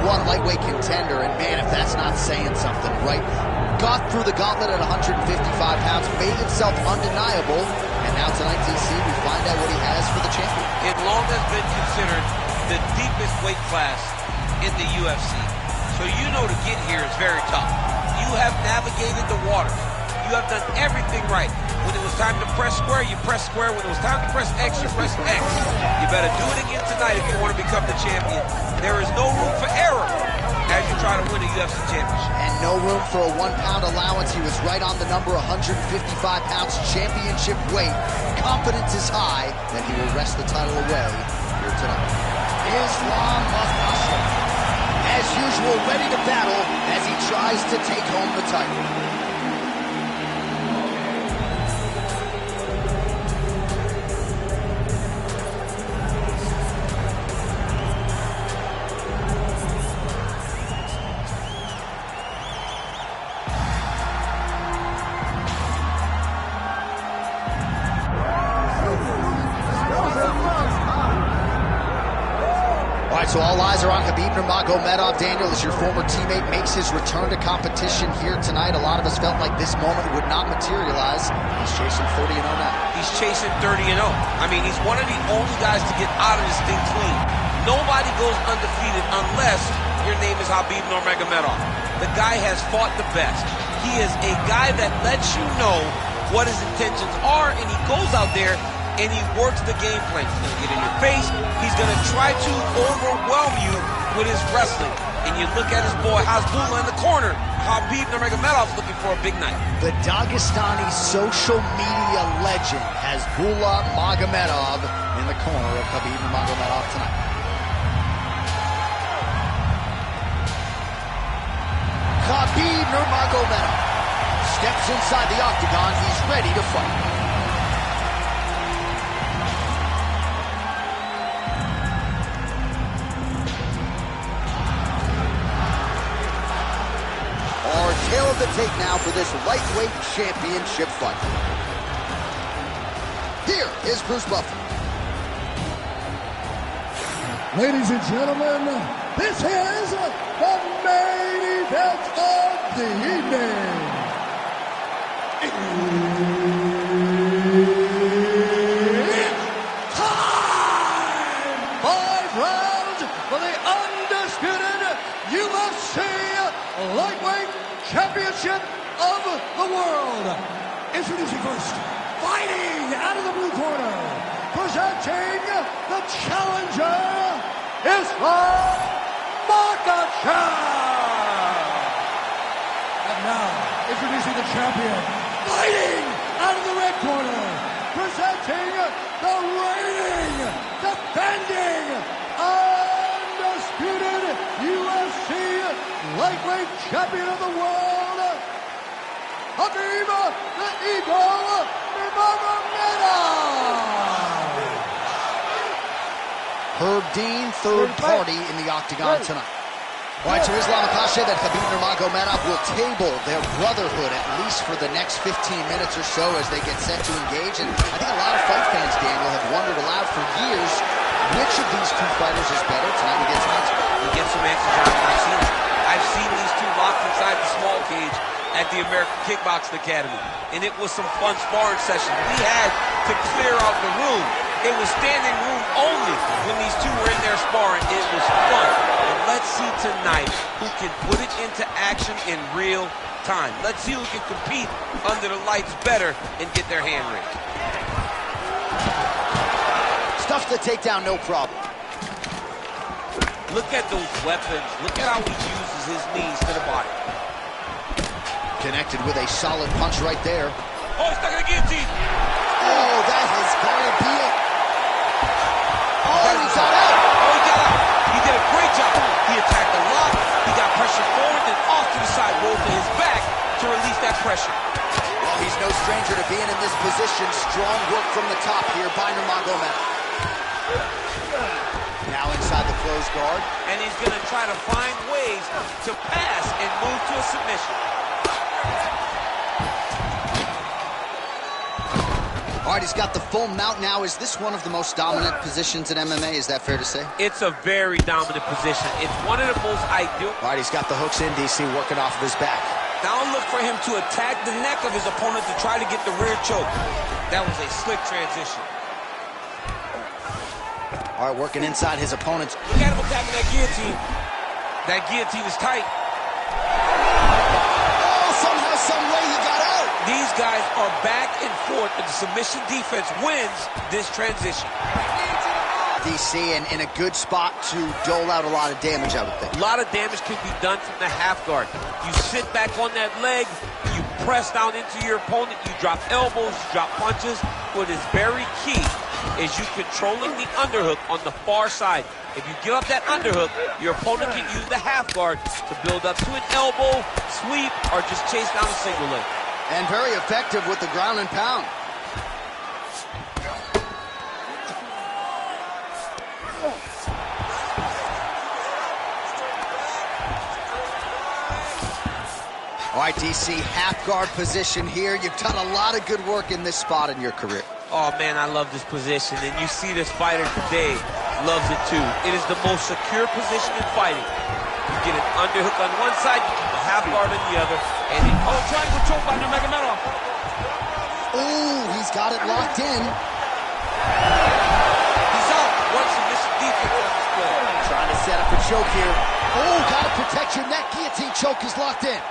#1 lightweight contender, and man, if that's not saying something, right? Got through the gauntlet at 155 pounds, made himself undeniable, and now tonight, DC, we find out what he has for the champion. It long has been considered the deepest weight class in the UFC. So you know to get here is very tough. You have navigated the waters. You have done everything right. When it was time to press square, you press square. When it was time to press X, you press X. You better do it again tonight if you want to become the champion. There is no room for error as you try to win a UFC championship. And no room for a 1 pound allowance. He was right on the number, 155 pounds, championship weight. Confidence is high that he will wrest the title away here tonight. Islam Makhachev, as usual, ready to battle as he tries to take home the title. So all eyes are on Khabib Nurmagomedov. Daniel, as your former teammate makes his return to competition here tonight, a lot of us felt like this moment would not materialize. He's chasing 30-0 now. He's chasing 30-0. I mean, he's one of the only guys to get out of this thing clean. Nobody goes undefeated unless your name is Khabib Nurmagomedov. The guy has fought the best. He is a guy that lets you know what his intentions are, and he goes out there and he works the game plan. He's going to get in your face. He's going to try to overwhelm you with his wrestling. And you look at his boy Hasbulla in the corner. Khabib Nurmagomedov's looking for a big night. The Dagestani social media legend Hasbulla Magomedov in the corner of Khabib Nurmagomedov tonight. Khabib Nurmagomedov steps inside the octagon. He's ready to fight. Tail of the tape now for this lightweight championship fight. Here is Bruce Buffer. Ladies and gentlemen, this is the main event of the evening. It's time! 5 rounds for the undisputed UFC lightweight championship of the world. Introducing first, fighting out of the blue corner, presenting the challenger, Islam Makhachev. And now, introducing the champion, fighting out of the red corner, presenting the reigning, defending, undisputed UFC lightweight champion of the world, Khabib the Eagle Nurmagomedov. Herb Dean, third party in the octagon tonight. All right, so Islam Makhachev and Khabib Nurmagomedov will table their brotherhood at least for the next 15 minutes or so as they get set to engage. And I think a lot of fight fans, Daniel, have wondered aloud for years which of these two fighters is better. Tonight we get some answers. We get some answers, John. I've seen these two locked inside the small cage at the American Kickboxing Academy, and it was some fun sparring sessions. We had to clear out the room. It was standing room only when these two were in there sparring. It was fun. And let's see tonight who can put it into action in real time. Let's see who can compete under the lights better and get their hand raised. Stuff the takedown, no problem. Look at those weapons. Look at how he uses his knees to the body. Connected with a solid punch right there. Oh, he's stuck in the guillotine. Oh, that is going to be it. Oh, he got out. Oh, he got out. He did a great job. He attacked a lot. He got pressure forward and off to the side, rolled to his back to release that pressure. Well, he's no stranger to being in this position. Strong work from the top here by Nurmagomedov. Now inside the closed guard. And he's going to try to find ways to pass and move to a submission. All All right, he's got the full mount now. Is this one of the most dominant positions in MMA? Is that fair to say? It's a very dominant position. It's one of the most ideal. All right, he's got the hooks in, DC, working off of his back. Now look for him to attack the neck of his opponent to try to get the rear choke. That was a slick transition. All right, working inside his opponent's. Look at him attacking that guillotine. That guillotine is tight. Oh, somehow, some way he got out. These guys are back and forth, and the submission defense wins this transition. DC in a good spot to dole out a lot of damage, I would think. A lot of damage can be done from the half guard. You sit back on that leg, you press down into your opponent, you drop elbows, you drop punches. What is very key is you controlling the underhook on the far side. If you give up that underhook, your opponent can use the half guard to build up to an elbow, sweep, or just chase down a single leg. And very effective with the ground and pound. All right, DC, half guard position here. You've done a lot of good work in this spot in your career. Oh, man, I love this position. And you see this fighter today loves it, too. It is the most secure position in fighting. You get an underhook on one side, you keep a half guard on the other. And triangle choke by Nurmagomedov. Ooh, he's got it locked in. He's out. What's the missing defense on this play? Trying to set up a choke here. Oh, got to protect your neck. Guillotine choke is locked in.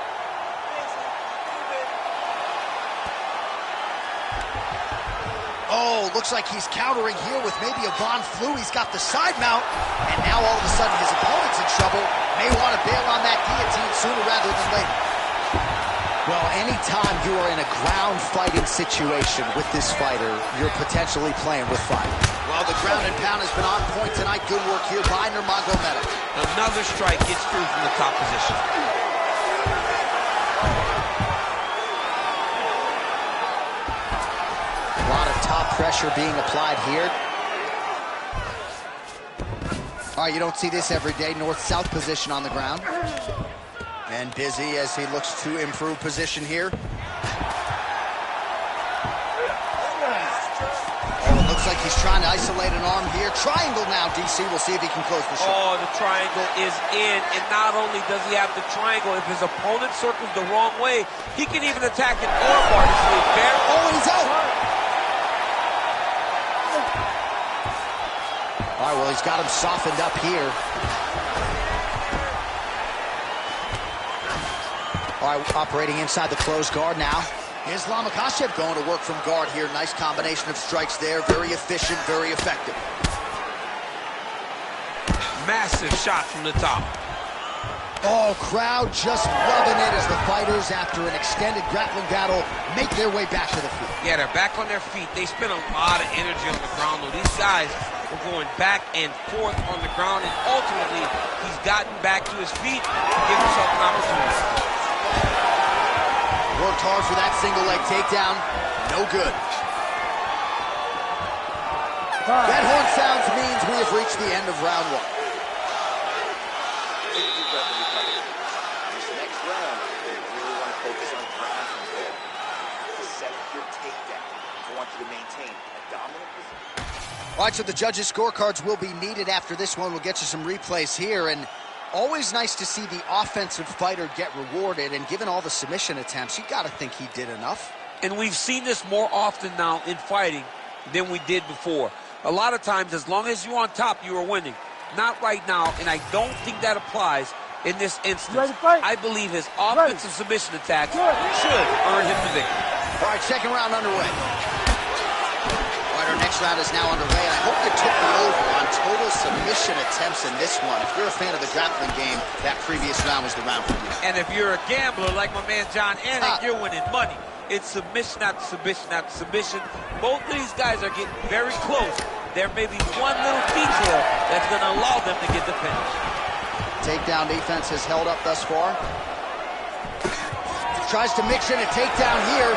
Oh, looks like he's countering here with maybe a Von Flue. He's got the side mount, and now all of a sudden his opponent's in trouble. May want to bail on that guillotine sooner rather than later. Well, anytime you are in a ground fighting situation with this fighter, you're potentially playing with fire. Well, the ground and pound has been on point tonight. Good work here by Nurmagomedov. Another strike gets through from the top position. A lot of top pressure being applied here. All right, you don't see this every day. North-south position on the ground. And busy as he looks to improve position here. Oh, it looks like he's trying to isolate an arm here. Triangle now, DC. We'll see if he can close the shot. Oh, the triangle is in. And not only does he have the triangle, if his opponent circles the wrong way, he can even attack an armbar to sleep there. Oh, and he's out. All right, well, he's got him softened up here. All right, operating inside the closed guard now. Here's Makhachev going to work from guard here. Nice combination of strikes there. Very efficient, very effective. Massive shot from the top. Oh, crowd just loving it as the fighters, after an extended grappling battle, make their way back to the field. Yeah, they're back on their feet. They spent a lot of energy on the ground, though. These guys were going back and forth on the ground, and ultimately, he's gotten back to his feet to give himself an opportunity. Worked hard for that single leg takedown. No good. That horn sounds means we have reached the end of round one. This next round, you really want to focus on ground control. To set up your takedown. I want you to maintain a dominant position. All right, so the judges' scorecards will be needed after this one. We'll get you some replays here, and always nice to see the offensive fighter get rewarded, and given all the submission attempts, you got to think he did enough. And we've seen this more often now in fighting than we did before. A lot of times, as long as you're on top, you are winning. Not right now, and I don't think that applies in this instance. I believe his offensive submission attacks should earn him the victory. All right, second round underway. All right, our next round is now underway, and I hope you took the over on total submission attempts in this one. If you're a fan of the grappling game, that previous round was the round for you. And if you're a gambler like my man John Anik, you're winning money. It's submission after submission after submission. Both of these guys are getting very close. There may be one little detail that's going to allow them to get the finish. Takedown defense has held up thus far. Tries to mix in a takedown here.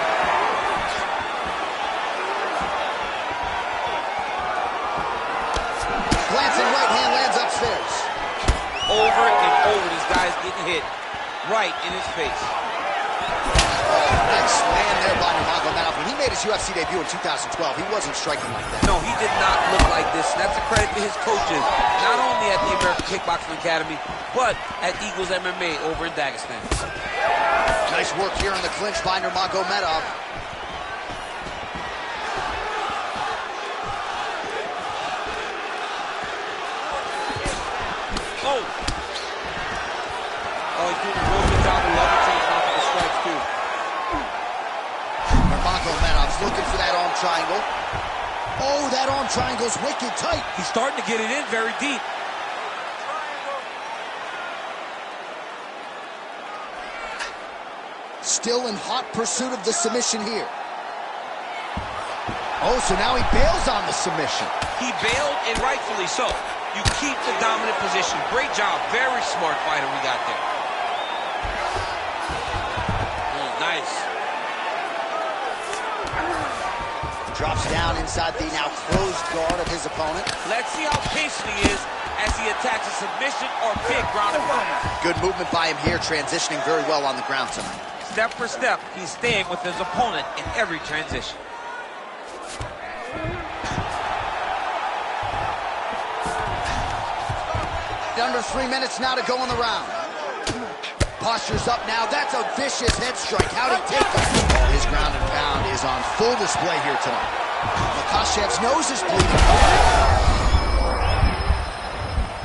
Glancing right hand lands upstairs. Over and over, these guys getting hit right in his face. Nice land there by Nurmagomedov. When he made his UFC debut in 2012, he wasn't striking like that. No, he did not look like this. That's a credit to his coaches, not only at the American Kickboxing Academy, but at Eagles MMA over in Dagestan. Nice work here in the clinch by Nurmagomedov. Oh, he's doing a real good job of leveraging off of the strikes, too. Nurmagomedov's looking for that arm triangle. Oh, that arm triangle's wicked tight. He's starting to get it in very deep. Still in hot pursuit of the submission here. Oh, so now he bails on the submission. He bailed, and rightfully so. You keep the dominant position. Great job. Very smart fighter we got there. Nice. Drops down inside the now closed guard of his opponent. Let's see how patient he is as he attacks a submission or kick ground and pound. Good movement by him here, transitioning very well on the ground tonight. Step for step, he's staying with his opponent in every transition. Under 3 minutes now to go in the round. Posture's up now. That's a vicious head strike. How'd he take it? Oh, his ground and pound is on full display here tonight. Makhachev's nose is bleeding.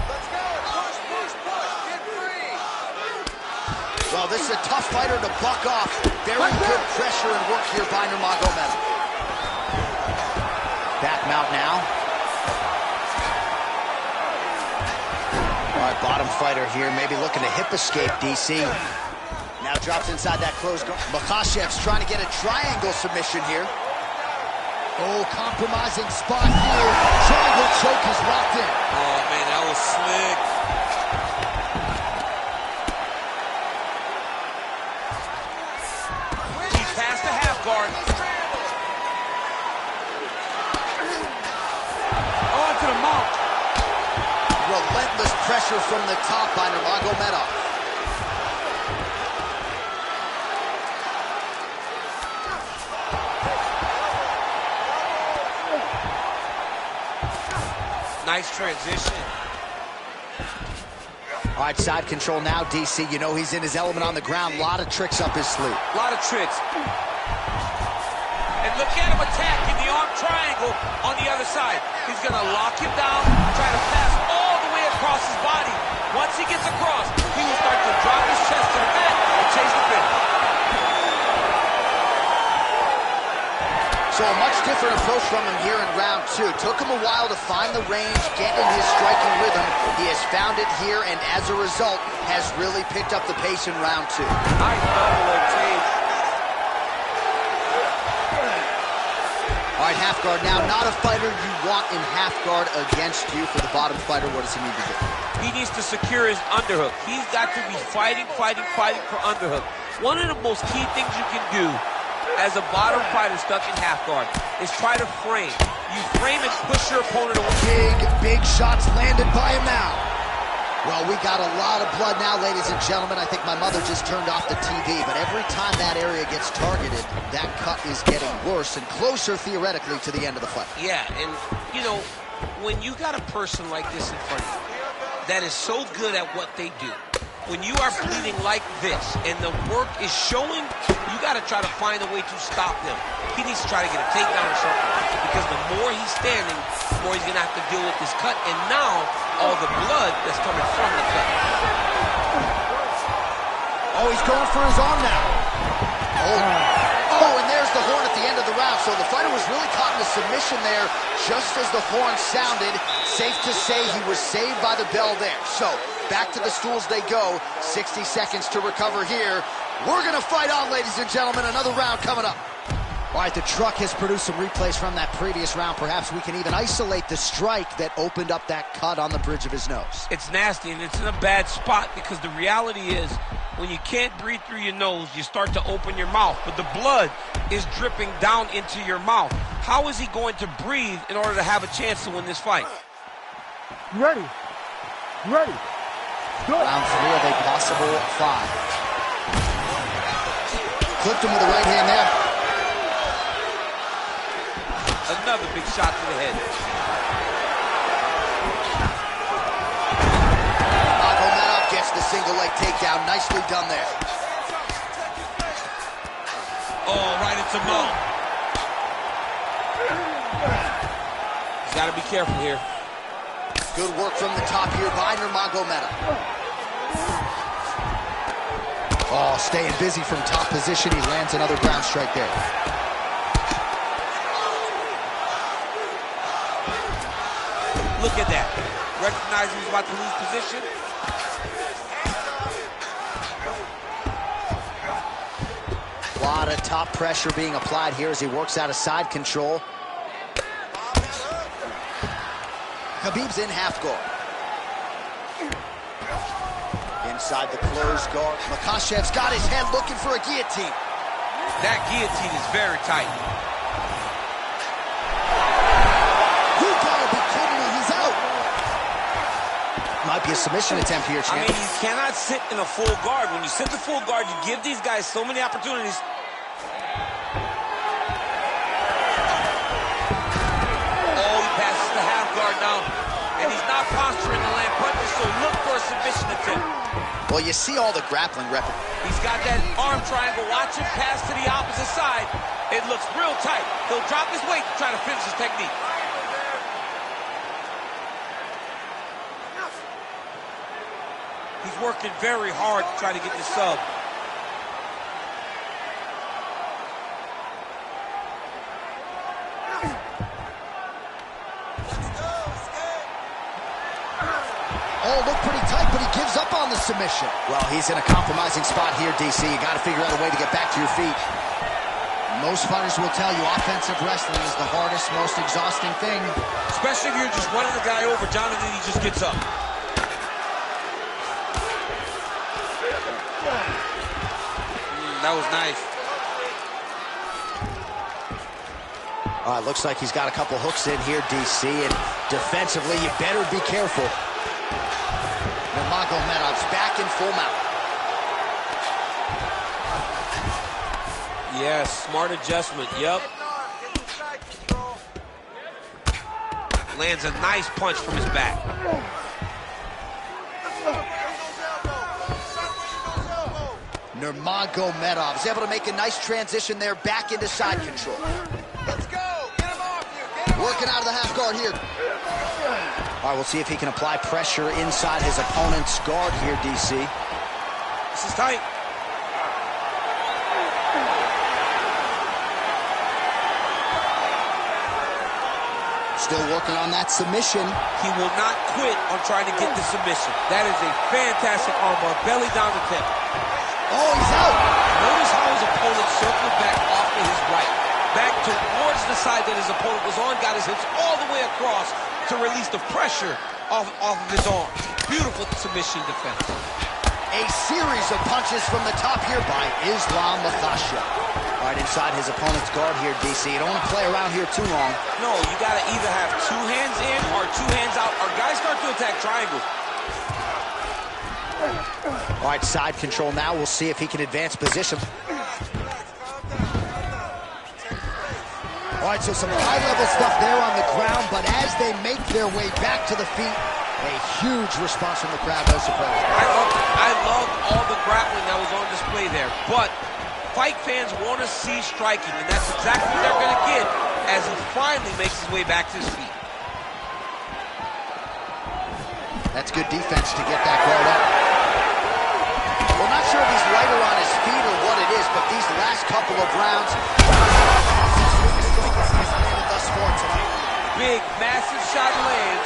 Let's go. Push. Get free. Well, this is a tough fighter to buck off. Very good pressure and work here by Nurmagomedov. Back mount now. All right, bottom fighter here, maybe looking to hip escape, DC. Now drops inside that closed guard. Makhachev's trying to get a triangle submission here. Oh, compromising spot here. Triangle choke is locked in. Oh, man, that was slick. He's past the half guard. Oh, to the mount. Relentless pressure from the top by Nurmagomedov. Nice transition. All right, side control now, DC. You know he's in his element on the ground. A lot of tricks up his sleeve. A lot of tricks. And look at him attacking the arm triangle on the other side. He's going to lock him down, try to pass all the way across his body. Once he gets across, he will start to drop his chest to the mat and chase the pin. So a much different approach from him here in round two. Took him a while to find the range, get in his striking rhythm. He has found it here, and as a result, has really picked up the pace in round two. Nice double leg change. All right, half guard now. Not a fighter you want in half guard against you. For the bottom fighter, what does he need to do? He needs to secure his underhook. He's got to be fighting for underhook. One of the most key things you can do as a bottom fighter stuck in half guard is try to frame. You frame and push your opponent away. Big shots landed by him now. Well, we got a lot of blood now, ladies and gentlemen. I think my mother just turned off the TV, but every time that area gets targeted, that cut is getting worse and closer, theoretically, to the end of the fight. Yeah, and, you know, when you got a person like this in front of you that is so good at what they do, when you are bleeding like this and the work is showing, you got to try to find a way to stop him. He needs to try to get a takedown or something, because the more he's standing, the more he's going to have to deal with this cut, and now all the blood that's coming from the cut. Oh, he's going for his arm now. Oh, and there's the horn at the end of the round. So the fighter was really caught in a submission there just as the horn sounded. Safe to say he was saved by the bell there. So back to the stools they go. 60 seconds to recover here. We're going to fight on, ladies and gentlemen. Another round coming up. All right, the truck has produced some replays from that previous round. Perhaps we can even isolate the strike that opened up that cut on the bridge of his nose. It's nasty, and it's in a bad spot, because the reality is when you can't breathe through your nose, you start to open your mouth, but the blood is dripping down into your mouth. How is he going to breathe in order to have a chance to win this fight? You ready? You ready? Do it. Round 3 of a possible 5. clipped him with a right hand there. Another big shot to the head. Nurmagomedov gets the single leg takedown. Nicely done there. Oh, right into Mo. He's got to be careful here. Good work from the top here by Nurmagomedov. Oh, staying busy from top position. He lands another ground strike there. Look at that. Recognizing he's about to lose position. A lot of top pressure being applied here as he works out of side control. Khabib's in half guard. Inside the closed guard. Makhachev's got his head looking for a guillotine. That guillotine is very tight. You gotta be kidding me, he's out. Might be a submission attempt here, champ. I mean, you cannot sit in a full guard. When you sit the full guard, you give these guys so many opportunities. Oh, he passes the half guard now. And he's not posturing to land punches, so look for a submission attempt. Well, you see all the grappling rep. He's got that arm triangle. Watch him pass to the opposite side. It looks real tight. He'll drop his weight to try to finish his technique. He's working very hard to try to get the sub. Oh, look pretty tight, but he gives up on the submission. Well, he's in a compromising spot here, DC. You got to figure out a way to get back to your feet. Most fighters will tell you offensive wrestling is the hardest, most exhausting thing. Especially if you're just running the guy over, Jonathan, he just gets up. That was nice. All right, looks like he's got a couple hooks in here, DC, and defensively, you better be careful. Nurmagomedov's back in full mount. Yes, smart adjustment, yep. Lands a nice punch from his back. Nurmagomedov is able to make a nice transition there back into side control. Let's go! Get him off you! Get him Working out of the half guard here. All right, we'll see if he can apply pressure inside his opponent's guard here, DC. This is tight. Still working on that submission. He will not quit on trying to get the submission. That is a fantastic armbar. Belly down attempt. Oh, he's out. Notice how his opponent circled back off to his right. Back towards the side that his opponent was on, got his hips all the way across to release the pressure off of his arm. Beautiful submission defense. A series of punches from the top here by Islam Makhachev. All right, inside his opponent's guard here, DC. You don't want to play around here too long. No, you got to either have two hands in or two hands out, or guys start to attack triangles. All right, side control now. We'll see if he can advance position. All right, so some high-level stuff there on the ground, but as they make their way back to the feet, a huge response from the crowd, no surprise. I love all the grappling that was on display there, but fight fans want to see striking, and that's exactly what they're going to get as he finally makes his way back to his feet. That's good defense to get that guard up. We're not sure if he's lighter on his feet or what it is, but these last couple of rounds, thus far tonight. Big, massive shot lands.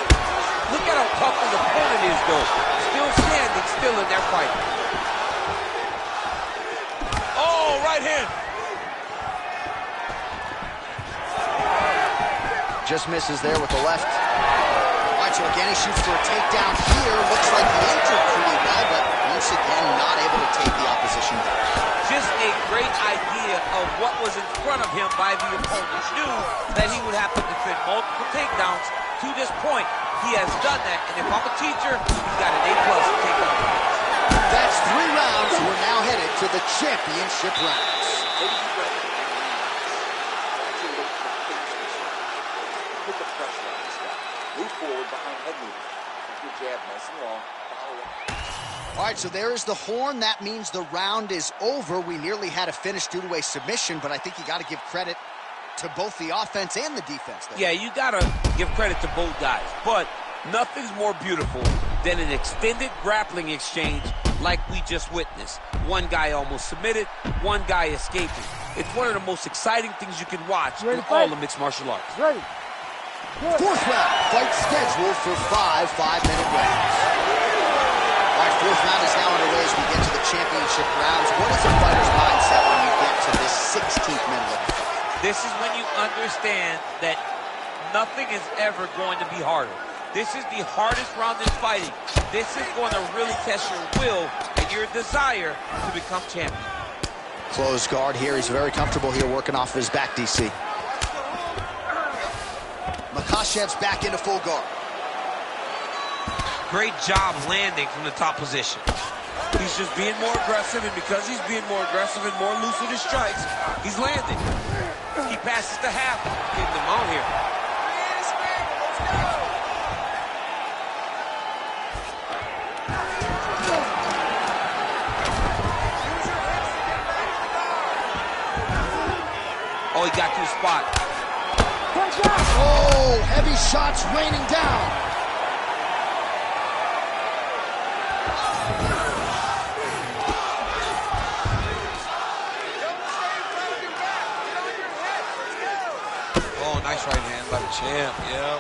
Look at how tough his opponent is, though. Still standing, still in their fight. Oh, right hand. Just misses there with the left. All right, so again, he shoots for a takedown here. Looks like he injured pretty well, but once again, not able to take the opposition down. Just a great idea of what was in front of him by the opponent. Knew that he would have to defend multiple takedowns. To this point, he has done that, and if I'm a teacher, he's got an A+ to take down. That's 3 rounds. We're now headed to the championship rounds. Maybe he's going to actually look for the finish. Put the pressure on this guy. Move forward behind head movement. Keep your jab nice and long. Follow up. All right, so there is the horn. That means the round is over. We nearly had a finish due to a submission, but I think you got to give credit to both the offense and the defense there. Yeah, you got to give credit to both guys, but nothing's more beautiful than an extended grappling exchange like we just witnessed. One guy almost submitted, one guy escaping. It's one of the most exciting things you can watch in all of mixed martial arts. Ready. Fourth round, fight scheduled for 5 5-minute rounds. All right, fourth round is now underway as we get to the championship rounds. What is a fighter's mindset when you get to this 16th minute? This is when you understand that nothing is ever going to be harder. This is the hardest round in fighting. This is going to really test your will and your desire to become champion. Closed guard here. He's very comfortable here working off of his back, DC. Makhachev's back into full guard. Great job landing from the top position. He's just being more aggressive, and because he's being more aggressive and more loose with his strikes, he's landing. He passes the half, getting them out here. Oh, he got to the spot. Oh, heavy shots raining down. Nice right hand by the champ, yeah.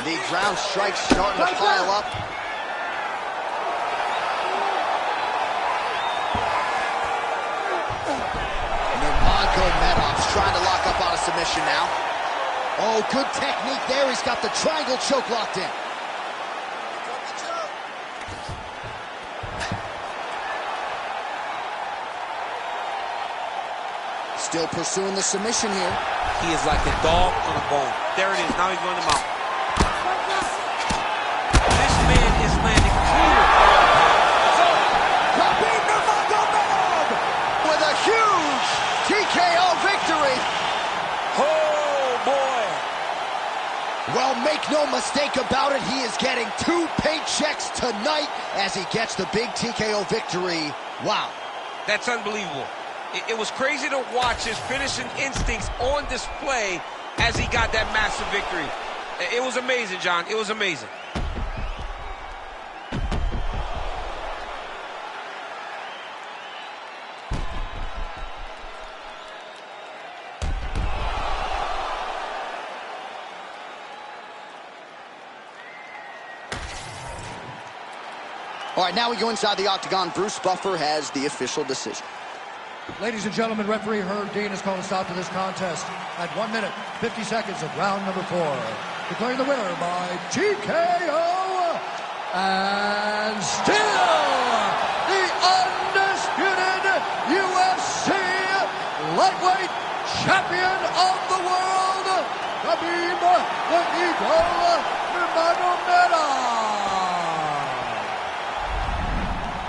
The ground strikes starting to pile up. Nurmagomedov's trying to lock up on a submission now. Oh, good technique there. He's got the triangle choke locked in. Still pursuing the submission here. He is like a dog on a bone. There it is. Now he's going to mount. This man is landing clear. Khabib Nurmagomedov with a huge TKO victory. Oh, boy. Well, make no mistake about it. He is getting 2 paychecks tonight as he gets the big TKO victory. Wow. That's unbelievable. It was crazy to watch his finishing instincts on display as he got that massive victory. It was amazing, John. It was amazing. All right, now we go inside the octagon. Bruce Buffer has the official decision. Ladies and gentlemen, referee Herb Dean has called a stop to this contest at 1 minute, 50 seconds of round number 4. Declaring the winner by TKO and still the undisputed UFC lightweight champion of the world, Khabib the Eagle Nurmagomedov.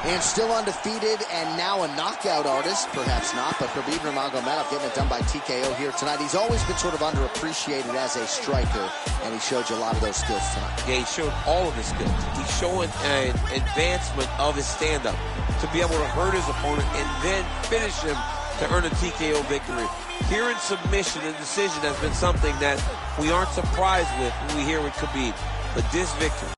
And still undefeated and now a knockout artist. Perhaps not, but Khabib Nurmagomedov getting it done by TKO here tonight. He's always been sort of underappreciated as a striker, and he showed you a lot of those skills tonight. Yeah, he showed all of his skills. He's showing an advancement of his stand-up to be able to hurt his opponent and then finish him to earn a TKO victory. Here in submission and decision has been something that we aren't surprised with when we hear with Khabib. But this victory